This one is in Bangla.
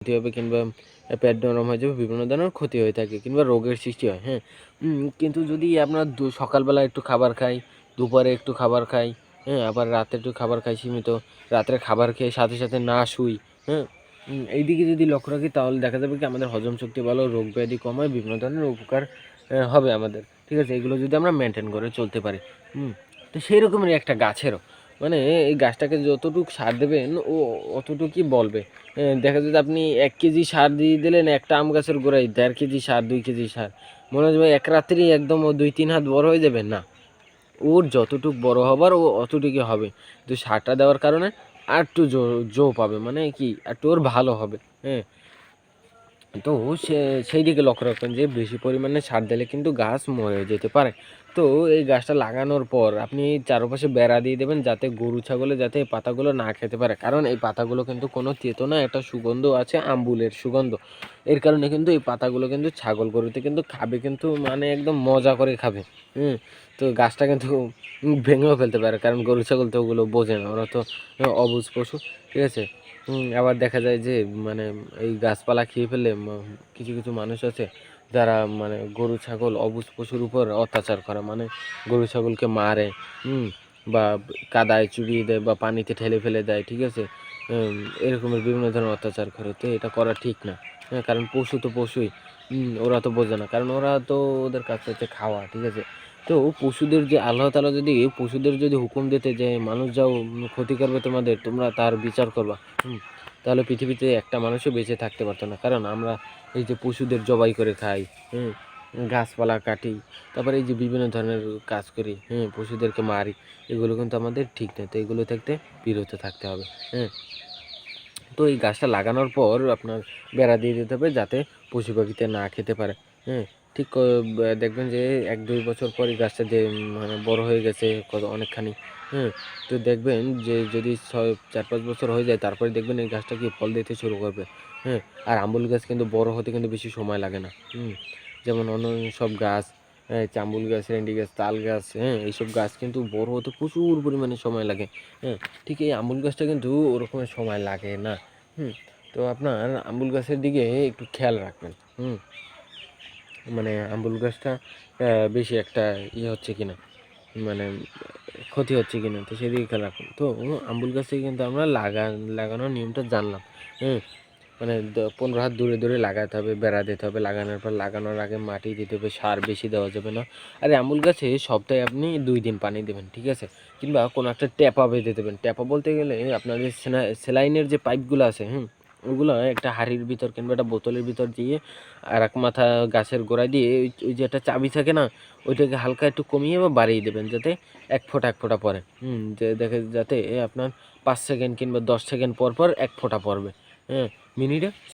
ক্ষতি হবে কিংবা পেট নরম হয়ে যাবে, বিভিন্ন ধরনের ক্ষতি হয়ে থাকে কিংবা রোগের সৃষ্টি হয়। হ্যাঁ, কিন্তু যদি আপনার সকালবেলা একটু খাবার খাই, দুপুরে একটু খাবার খাই, হ্যাঁ, আবার রাতে একটু খাবার খাই সীমিত, রাত্রে খাবার খেয়ে সাথে সাথে না শুই, হ্যাঁ, এই দিকে যদি লক্ষ্য রাখি তাহলে দেখা যাবে কি আমাদের হজম শক্তি ভালো, রোগ ব্যাধি কমায়, বিভিন্ন ধরনের উপকার হবে আমাদের। ঠিক আছে, এগুলো যদি আমরা মেনটেন করে চলতে পারি। তো সেই রকমেরই একটা গাছেরও মানে এই গাছটাকে যতটুক সার দেবেন ও অতটুকুই বলবে। দেখা যায় যে আপনি 1 কেজি সার দিয়ে দিলেন একটা আম গাছের গোড়ায়, 1.5 কেজি সার, 2 কেজি সার। মনে হবে এক রাত্রেই একদম ও 2-3 হাত বড় হয়ে যাবে? না। ওর যতটুক বড় হবার ও অতটুকুই হবে। তো সারটা দেওয়ার কারণে আরেকটু জো পাবে। মানে কি? একটু ওর ভালো হবে। হ্যাঁ? তো সেই দিকে লক্ষ্য রাখবেন যে বেশি পরিমাণে সার দিলে কিন্তু গাছ মরে যেতে পারে। তো এই গাছটা লাগানোর পর আপনি চারপাশে বেড়া দিয়ে দেবেন যাতে গরু ছাগলে যাতে এই পাতাগুলো না খেতে পারে। কারণ এই পাতাগুলো কিন্তু কোনো তেতো না, একটা সুগন্ধ আছে আম্বুলের সুগন্ধ। এর কারণে কিন্তু এই পাতাগুলো কিন্তু ছাগল গরুতে কিন্তু খাবে, কিন্তু মানে একদম মজা করে খাবে। হুম? তো গাছটা কিন্তু ভেঙেও ফেলতে পারে, কারণ গরু ছাগল তো ওগুলো বোঝে না, ওরা তো অবুঝ পশু। ঠিক আছে? আবার দেখা যায় যে মানে এই গাছপালা খেয়ে ফেললে কিছু কিছু মানুষ আছে যারা মানে গরু ছাগল অবুঝ পশুর উপর অত্যাচার করে, মানে গরু ছাগলকে মারে, হুম, বা কাদায় চুবিয়ে দেয় বা পানিতে ঠেলে ফেলে দেয়। ঠিক আছে, এরকমের বিভিন্ন ধরনের অত্যাচার করে, তো এটা করা ঠিক না। হ্যাঁ, কারণ পশু তো পশুই, ওরা তো বোঝে না, কারণ ওরা তো ওদের কাছে হচ্ছে খাওয়া। ঠিক আছে, তো পশুদের যে আল্লাহ তাআলা যদি পশুদের যদি হুকুম দিতে যে মানুষ যাও ক্ষতি করবে তোমাদের, তোমরা তার বিচার করবা, হুম, তাহলে পৃথিবীতে একটা মানুষও বেঁচে থাকতে পারতো না। কারণ আমরা এই যে পশুদের জবাই করে খাই, হুম, গাছপালা কাটি, তারপরে এই যে বিভিন্ন ধরনের কাজ করি, হ্যাঁ, পশুদেরকে মারি, এগুলো কিন্তু আমাদের ঠিক নয়। তো এগুলো থাকতে বিরত থাকতে হবে। হ্যাঁ, তো এই গাছটা লাগানোর পর আপনার বেড়া দিয়ে দিতে হবে যাতে পশু পাখিতে না খেতে পারে। হ্যাঁ, ঠিক দেখবেন যে 1-2 বছর পর এই গাছটা যে মানে বড় হয়ে গেছে অনেকখানি। হ্যাঁ, তো দেখবেন যে যদি 4-5 বছর হয়ে যায় তারপরে দেখবেন এই গাছটা কি ফল দিতে শুরু করবে। হ্যাঁ, আর আম্বুল গাছ কিন্তু বড় হতে কিন্তু বেশি সময় লাগে না। যেমন অন্য সব গাছ, জামরুল গাছ, রেন্ডি গাছ, তাল গাছ, হ্যাঁ, এইসব গাছ কিন্তু বড় হতে প্রচুর পরিমাণে সময় লাগে। হ্যাঁ, ঠিক এই আম্বুল গাছটা কিন্তু ওরকমের সময় লাগে না। হুম, তো আপনার আম্বুল গাছের দিকে একটু খেয়াল রাখবেন। মানে আম্বুল গাছটা বেশি একটা হচ্ছে কিনা, মানে ক্ষতি হচ্ছে কিনা, তো সেদিকে খেয়াল রাখুন। তো আম্বুল গাছে কিন্তু আমরা লাগানোর নিয়মটা জানলাম। হ্যাঁ, মানে 15 হাত দূরে দূরে লাগাতে হবে, বেড়া দিতে হবে, লাগানোর পর লাগানোর আগে মাটি দিতে হবে, সার বেশি দেওয়া যাবে না। আর এই আম্বুল গাছে সপ্তাহে আপনি 2 দিন পানি দেবেন। ঠিক আছে, কিংবা কোনো একটা ট্যাপা বেঁধে দেবেন। ট্যাপা বলতে গেলে আপনার যে সেলাইনের যে পাইপগুলো আছে, ওগুলো একটা হাঁড়ির ভিতর কিংবা একটা বোতলের ভিতর দিয়ে আর এক মাথা গাছের গোড়ায় দিয়ে ওই যে একটা চাবি থাকে না, ওইটাকে হালকা একটু কমিয়ে বা বাড়িয়ে দেবেন যাতে এক ফোঁটা পড়ে। যে দেখে যাতে আপনার 5 সেকেন্ড কিংবা 10 সেকেন্ড পর পর এক ফোঁটা পড়বে। হ্যাঁ, মিনিটে